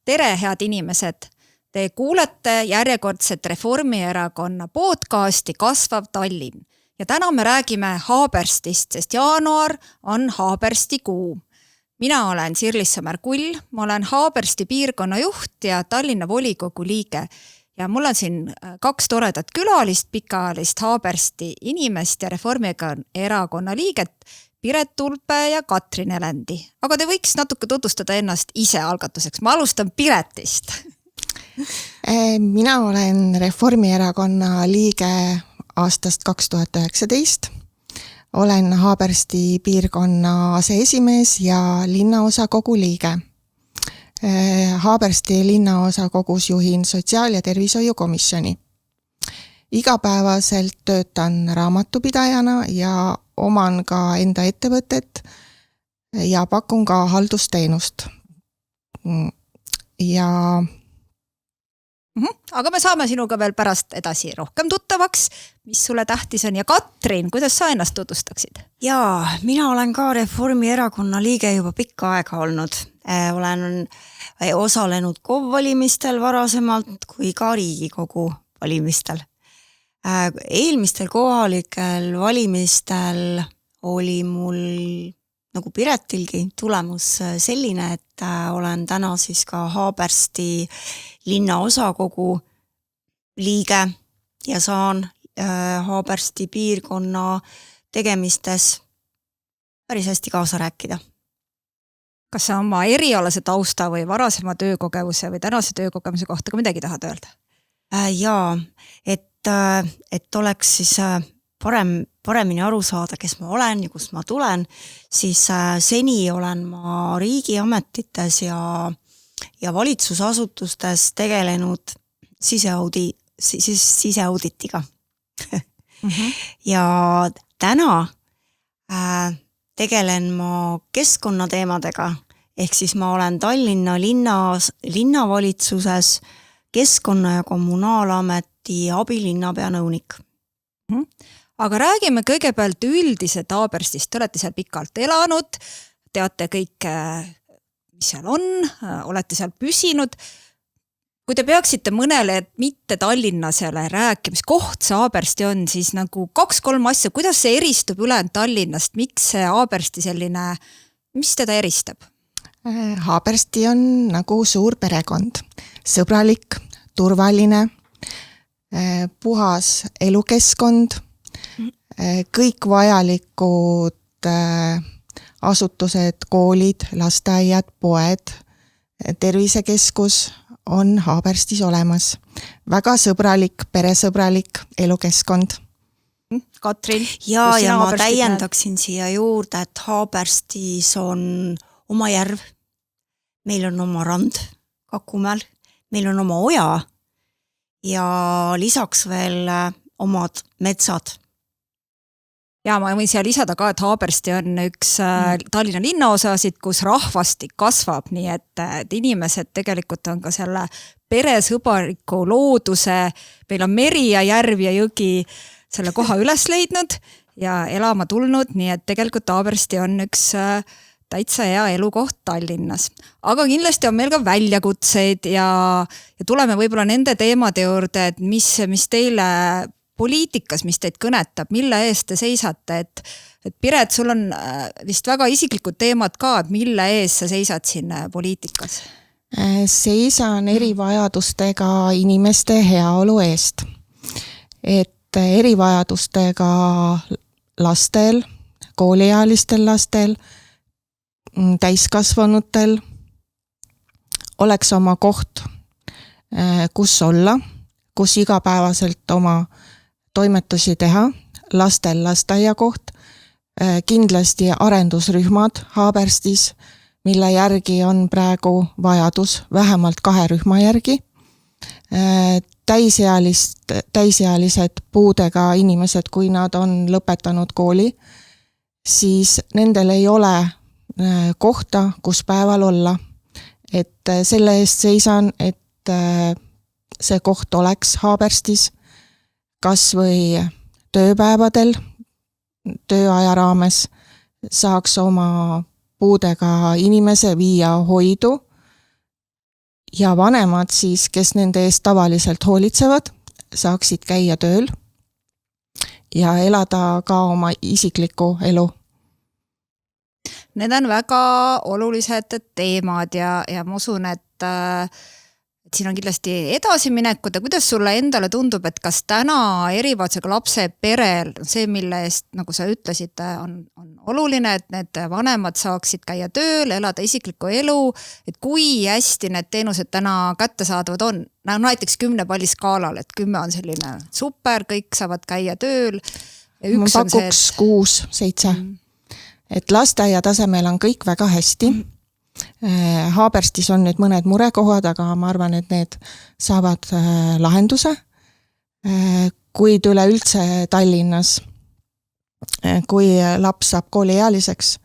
Tere, head inimesed! Te kuulete järjekordset Reformierakonna podcasti Kasvav Tallinn. Ja täna me räägime Haaberstist, sest jaanuar on Haabersti kuu. Mina olen Sirlis Sõmer-Kull, ma olen Haabersti piirkonna juht ja Tallinna volikogu liige. Ja mul on siin kaks toredat külalist, pikaajalist Haabersti inimest ja Reformierakonna liiget Piret Tulpe ja Katrin Elendi. Aga te võiks natuke tutvustada ennast ise algatuseks. Ma alustan Piretist. Mina olen Reformierakonna liige aastast 2019. Olen Haabersti piirkonna aseesimees ja linnaosakogu liige. Haabersti linnaosakogus juhin sotsiaal- ja tervishoiukomisjoni. Igapäevaselt töötan raamatupidajana ja oman ka enda ettevõtet ja pakun ka haldusteenust. Ja Aga me saame sinuga veel pärast edasi rohkem tuttavaks, mis sulle tähtis on. Ja Katrin, kuidas sa ennast tutvustaksid? Jaa, mina olen ka Reformierakonna liige juba pikka aega olnud. Olen osalenud KOV-valimistel varasemalt kui ka Riigikogu valimistel. Eelmistel kohalikel valimistel oli mul nagu Piretilgi tulemus selline, et olen täna siis ka Haabersti linnaosakogu liige ja saan Haabersti piirkonna tegemistes päris hästi kaasa rääkida. Kas sa oma erialase tausta või varasema töökogemuse või tänase töökogemuse kohta ka midagi tahad öelda? Jaa, et oleks siis paremini aru saada, kes ma olen ja kust ma tulen, siis seni olen ma riigiametites ja valitsusasutustes tegelenud siseauditiga. Ja täna tegelen ma keskkonnateemadega, ehk siis ma olen Tallinna linnavalitsuses Keskkonna- ja Kommunaalameti abilinnapea nõunik. Aga räägime kõigepealt üldiselt Haaberstist. Te olete seal pikalt elanud, teate kõik, mis seal on, olete seal püsinud. Kui te peaksite mõnele mitte Tallinnasele rääkima, mis koht see Haabersti on, siis nagu 2-3 asja, kuidas see eristub ülejäänud Tallinnast, miks see Haabersti selline, mis teda eristab? Haabersti on nagu suur perekond, sõbralik, turvaline, puhas elukeskkond, kõik vajalikud asutused, koolid, lasteaiad, poed, tervisekeskus on Haaberstis olemas. Väga sõbralik, peresõbralik elukeskkond. Katrin? Ja ma täiendaksin siia juurde, et Haaberstis on oma järv, meil on oma rand Kakumäel, meil on oma oja ja lisaks veel omad metsad. Ja ma võin siia lisada ka, et Haabersti on üks Tallinna linnaosasid, kus rahvastik kasvab, nii et inimesed tegelikult on ka selle peresõbraliku looduse, meil on meri ja järv ja jõgi selle koha üles leidnud ja elama tulnud, nii et tegelikult Haabersti on üks täitsa hea elukoht Tallinnas. Aga kindlasti on meil ka väljakutseid ja tuleme võib-olla nende teemade juurde, et mis teile poliitikas, mis teid kõnetab, mille eest te seisate, et Piret, sul on vist väga isiklikud teemad ka, et mille eest sa seisad siin poliitikas? Seisan erivajadustega inimeste heaolu eest. Et erivajadustega lastel, kooliealistel lastel, täiskasvanutel oleks oma koht, kus olla, kus igapäevaselt oma toimetusi teha, lastel lasteaia koht, kindlasti arendusrühmad Haaberstis, mille järgi on praegu vajadus vähemalt 2 rühma järgi, täisealised puudega inimesed, kui nad on lõpetanud kooli, siis nendel ei ole kohta, kus päeval olla. Et selle eest seisan, et see koht oleks Haaberstis, kas või tööpäevadel, tööaja raames saaks oma puudega inimese viia hoidu ja vanemad siis, kes nende eest tavaliselt hoolitsevad, saaksid käia tööl ja elada ka oma isiklikku elu. Need on väga olulised teemad ja ma usun, et siin on kindlasti edasiminekud ja kuidas sulle endale tundub, et kas täna erivajadusega lapse perel, see, mille eest, nagu sa ütlesid, on oluline, et need vanemad saaksid käia tööl, elada isiklikku elu, et kui hästi need teenused täna kättesaadavad on? Näiteks 10 palli skaalal, et 10 on selline super, kõik saavad käia tööl. Ma pakuks 6-7. Et lasteaia tasemel on kõik väga hästi. Haaberstis on nüüd mõned murekohad, aga ma arvan, et need saavad lahenduse. Kuid üleüldse Tallinnas, kui laps saab kooliealiseks,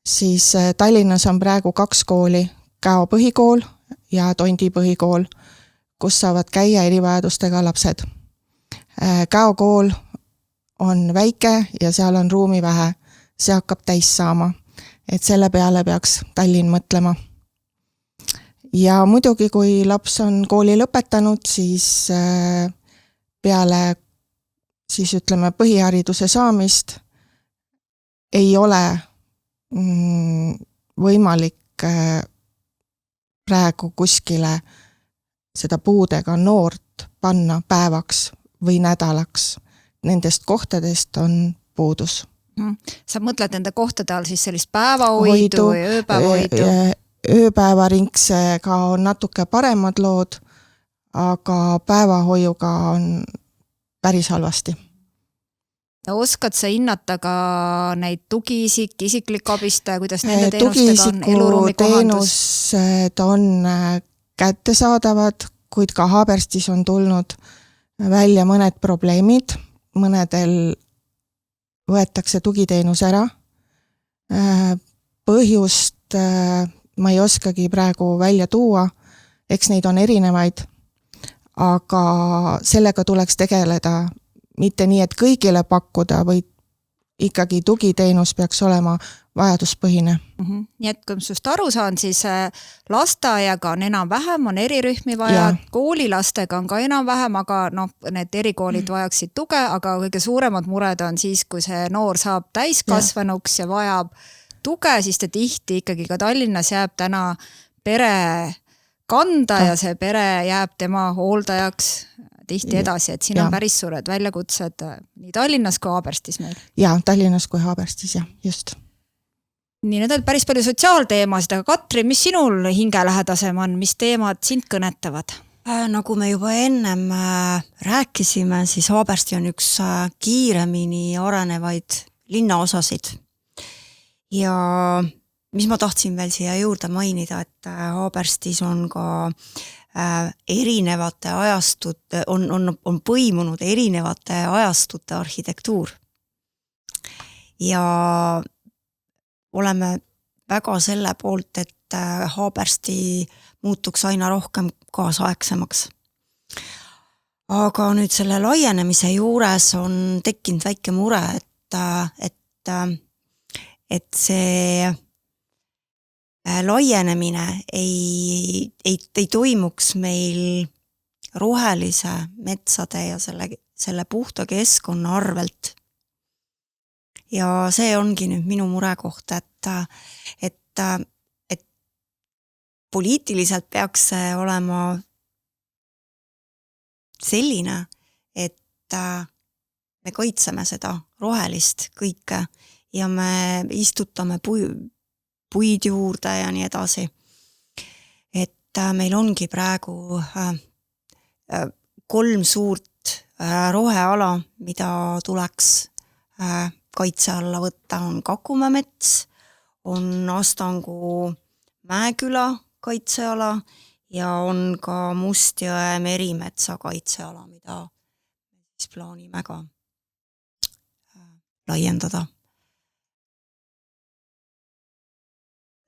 siis Tallinnas on praegu 2 kooli, Käo põhikool ja Tondi põhikool, kus saavad käia erivajadustega lapsed. Käo kool on väike ja seal on ruumi vähe, see hakkab täis saama. Et selle peale peaks Tallinn mõtlema. Ja muidugi, kui laps on kooli lõpetanud, siis peale siis ütleme põhihariduse saamist ei ole võimalik praegu kuskile seda puudega noort panna päevaks või nädalaks. Nendest kohtadest on puudus. Sa mõtled nende kohtade all siis sellist päevahoidu ja ööpäevahoidu? Ööpäevaringsega on natuke paremad lood, aga päevahoiuga on päris halvasti. Oskad sa hinnata ka neid tugiisik, isiklik abistaja, kuidas nende teenustega on eluruumi kohandus? Teenused on kättesaadavad, kuid ka Haaberstis on tulnud välja mõned probleemid, mõnedel võetakse tugiteenus ära. Põhjust ma ei oskagi praegu välja tuua, eks neid on erinevaid, aga sellega tuleks tegeleda mitte nii, et kõigile pakkuda, või ikkagi tugiteenus peaks olema vajaduspõhine. Nii et kui ma sust aru saan, siis lasteaiaga on enam-vähem, on erirühmi vaja, koolilastega on ka enam-vähem, aga need erikoolid vajaksid tuge, aga kõige suuremad mured on siis, kui see noor saab täiskasvanuks ja vajab tuge, siis ta tihti ikkagi ka Tallinnas jääb täna pere kanda ja see pere jääb tema hooldajaks tihti edasi, et siin on päris suured väljakutsed nii Tallinnas kui Haaberstis meil. Ja, Tallinnas kui Haaberstis, just. Nii, need on päris palju sotsiaalteemasid, aga Katri, mis sinul hingelähedasem on, mis teemad sind kõnetavad? Nagu me juba ennem rääkisime, siis Haabersti on üks kiiremini arenevaid linnaosasid. Ja mis ma tahtsin veel siia juurde mainida, et Haaberstis on ka erinevate ajastute, on põimunud erinevate ajastute arhitektuur. Ja oleme väga selle poolt, et Haabersti muutuks aina rohkem kaasaegsemaks. Aga nüüd selle laienemise juures on tekkinud väike mure, et see laienemine ei toimuks meil rohelise metsade ja selle puhta keskkonna arvelt. Ja see ongi nüüd minu murekoht, et poliitiliselt peaks see olema selline, et me kaitseme seda rohelist kõike ja me istutame puid juurde ja nii edasi. Et meil ongi praegu 3 suurt roheala, mida tuleks kaitse alla võtta, on Kakumäe mets, on Astangu Mäeküla kaitseala ja on ka Mustjõe merimetsa kaitseala, mida siis plaanime ka laiendada.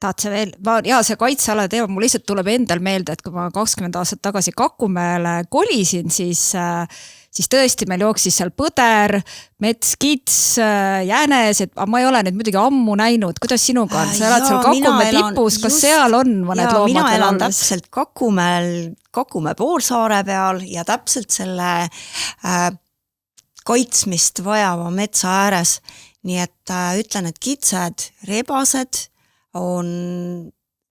Tahad sa veel? See kaitseala teema, mul lihtsalt tuleb endal meelde, et kui ma 20 aastat tagasi Kakumäele kolisin, siis siis tõesti meil jooksis seal põder, mets, kits, jänes, et ma ei ole neid muidugi ammu näinud. Kuidas sinuga on? Sa elad seal Kakumäe tipus, kas seal on mõned loomad? Mina elan täpselt Kakumäe Poolsaare peal ja täpselt selle kaitsmist vajava metsa ääres. Nii et ütlen, et kitsed, rebased on,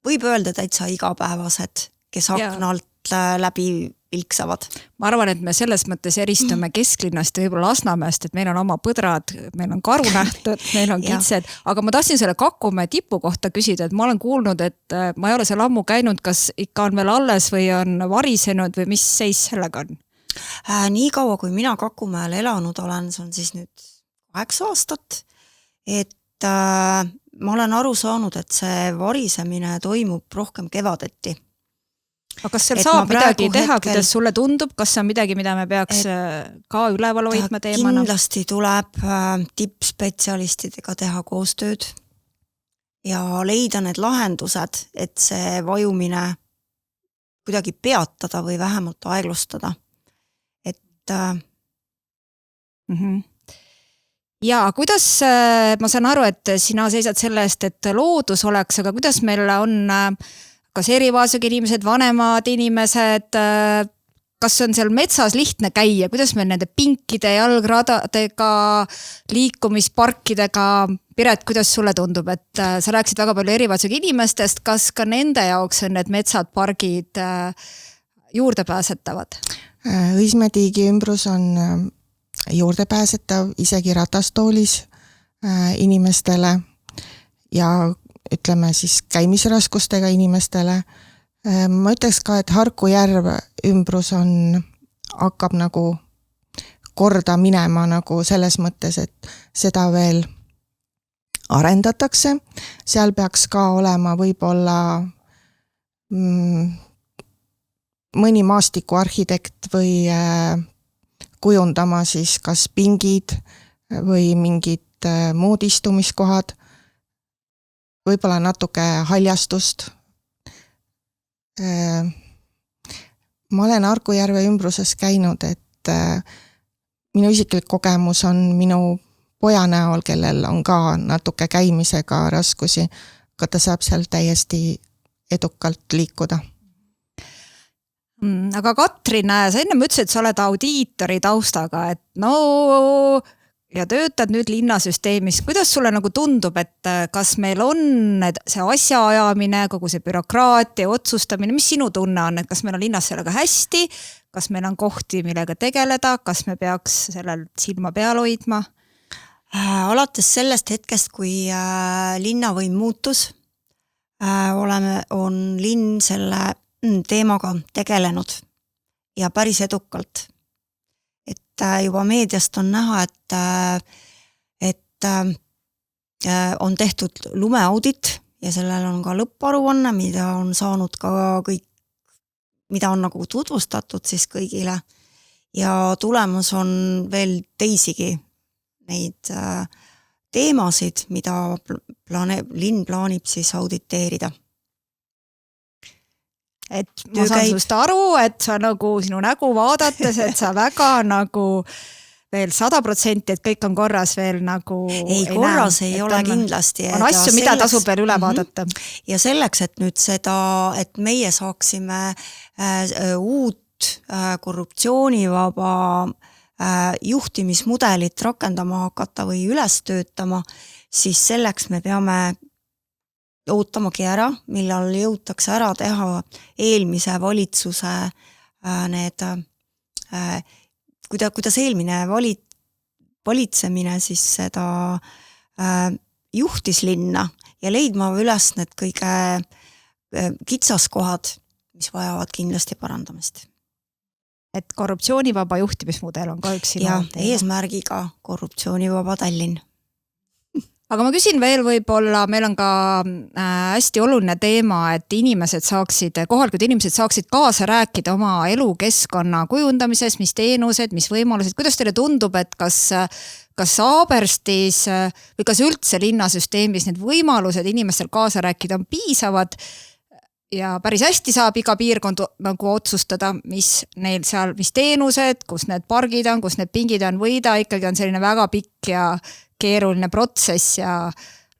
võib öelda täitsa igapäevased, kes akna alt läbi vilksavad. Ma arvan, et me selles mõttes eristume kesklinnast ja võib-olla Lasnamäest, et meil on oma põdrad, meil on karunähtud, meil on kitsed, aga ma tahtsin selle Kakumäe tipu kohta küsida, et ma olen kuulnud, et ma ei ole seal ammu käinud, kas ikka on veel alles või on varisenud või mis seis sellega on? Nii kaua, kui mina Kakumäel elanud olen, see on siis nüüd 8 aastat, et ma olen aru saanud, et see varisemine toimub rohkem kevadeti. Aga kas seal saab midagi teha, kuidas sulle tundub, kas see on midagi, mida me peaks ka üleval hoidma teemana? Kindlasti tuleb tippspetsialistidega teha koostööd ja leida need lahendused, et see vajumine kuidagi peatada või vähemalt aeglustada. Et ja kuidas, ma saan aru, et sina seisad selle eest, et loodus oleks, aga kuidas meil on kas erivajadusega inimesed, vanemad inimesed, kas on seal metsas lihtne käia, kuidas meil nende pinkide, jalgradadega, liikumisparkidega, Piret, kuidas sulle tundub, et sa rääkisid väga palju erivajadusega inimestest, kas ka nende jaoks on need metsad, pargid juurdepääsetavad? Õismäe-Tiigi ümbrus on juurdepääsetav isegi ratastoolis inimestele ja ütleme siis käimisraskustega inimestele. Ma ütleks ka, et Harku järv ümbrus hakkab nagu korda minema nagu selles mõttes, et seda veel arendatakse. Seal peaks ka olema võib-olla mõni maastikuarhitekt või kujundama siis kas pingid või mingid muud istumiskohad, võib-olla natuke haljastust. Ma olen Harku järve ümbruses käinud, et minu isiklik kogemus on minu poja näol, kellel on ka natuke käimisega raskusi, aga ta saab seal täiesti edukalt liikuda. Aga Katrin, sa enne ütlesid, et sa oled audiitori taustaga, et no ja töötad nüüd linnasüsteemis. Kuidas sulle nagu tundub, et kas meil on see asjaajamine, kogu see bürokraatia, otsustamine, mis sinu tunne on, et kas meil on linnas sellega hästi, kas meil on kohti, millega tegeleda, kas me peaks sellel silma peal hoidma? Alates sellest hetkest, kui linnavõim muutus, on linn selle teemaga tegelenud ja päris edukalt. Juba meediast on näha, et on tehtud lumeaudit ja sellel on ka lõpparuanne, mida on saanud ka kõik, mida on nagu tutvustatud siis kõigile ja tulemus on veel teisigi neid teemasid, mida linn plaanib siis auditeerida. Et ma saan sust aru, et sa nagu sinu nägu vaadates, et sa väga nagu veel 100%, et kõik on korras veel nagu ei korras näe, ei ole kindlasti. On asju, mida tasub veel üle vaadata. Ja selleks, et nüüd seda, et meie saaksime uut korruptsioonivaba juhtimismudelit rakendama hakata või üles töötama, siis selleks me peame ootamagi ära, millal jõutakse ära teha eelmise valitsuse need, kuidas eelmine valitsemine siis seda juhtis linna ja leidma üles need kõige kitsaskohad, mis vajavad kindlasti parandamist. Et korruptsioonivaba juhtimismudel on ka üks sinu ja eesmärgiga korruptsioonivaba Tallinn. Aga ma küsin veel võib-olla, meil on ka hästi oluline teema, et inimesed saaksid, kohalikud inimesed saaksid kaasa rääkida oma elukeskkonna kujundamises, mis teenused, mis võimalused, kuidas teile tundub, et kas Haaberstis või kas üldse linnasüsteemis need võimalused inimestel kaasa rääkida on piisavad ja päris hästi saab iga piirkond nagu otsustada, mis neil seal, mis teenused, kus need pargid on, kus need pingid on või ta ikkagi on selline väga pikk ja keeruline protsess ja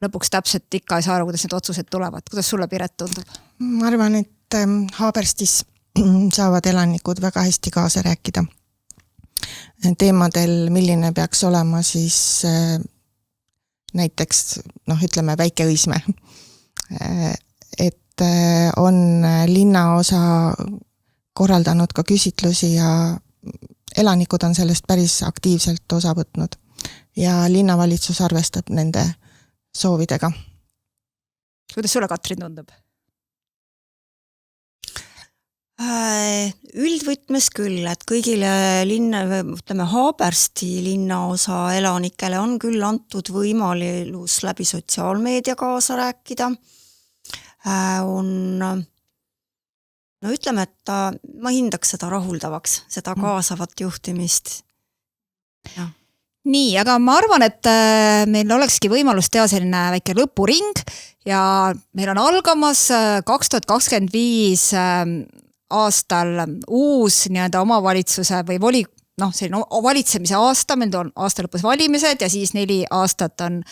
lõpuks täpselt ikka ei saa aru, kuidas need otsused tulevad. Kuidas sulle, Piret, tundub? Ma arvan, et Haaberstis saavad elanikud väga hästi kaasa rääkida teemadel, milline peaks olema siis näiteks, ütleme Väike Õismäe. Et on linnaosa korraldanud ka küsitlusi ja elanikud on sellest päris aktiivselt osa võtnud ja linnavalitsus arvestab nende soovidega. Kuidas sulle, Katrin, tundub? Üldvõtmes küll, et kõigile Haabersti linnaosa elanikele on küll antud võimalus läbi sotsiaalmeedia kaasa rääkida. Ütleme, et ma hindaks seda rahuldavaks, seda kaasavat juhtimist. Ja. Nii, aga ma arvan, et meil olekski võimalus teha selline väike lõpuring ja meil on algamas 2025 aastal uus omavalitsuse või selline valitsemise aasta, meil on aasta lõpus valimised ja siis 4 aastat on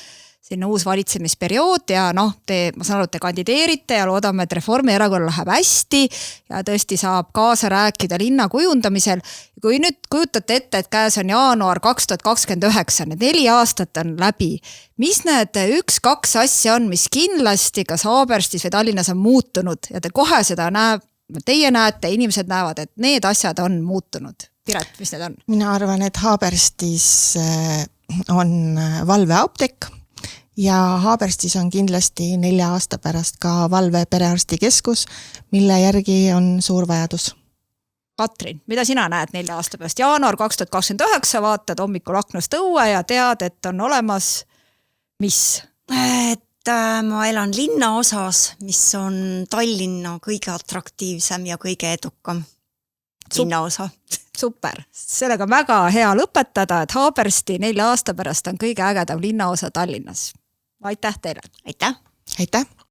selline uus valitsemisperiood ja ma saan aru, et te kandideerite ja loodame, et Reformierakonnal läheb hästi ja tõesti saab kaasa rääkida linna kujundamisel. Kui nüüd kujutate ette, et käes on jaanuar 2029, need 4 aastat on läbi. Mis need 1-2 asja on, mis kindlasti kas Haaberstis või Tallinnas on muutunud ja te kohe seda teie näete, inimesed näevad, et need asjad on muutunud. Piret, mis need on? Mina arvan, et Haaberstis on valveapteek ja Haaberstis on kindlasti 4 aasta pärast ka valve perearstikeskus, mille järgi on suur vajadus. Katrin, mida sina näed 4 aasta pärast? Jaanuar 2029, vaatad hommikul aknast õue ja tead, et on olemas mis? Et ma elan linnaosas, mis on Tallinna kõige atraktiivsem ja kõige edukam linnaosa. Super, sellega on väga hea lõpetada, et Haabersti 4 aasta pärast on kõige ägedam linnaosa Tallinnas. Aitäh teile! Aitäh! Aitäh!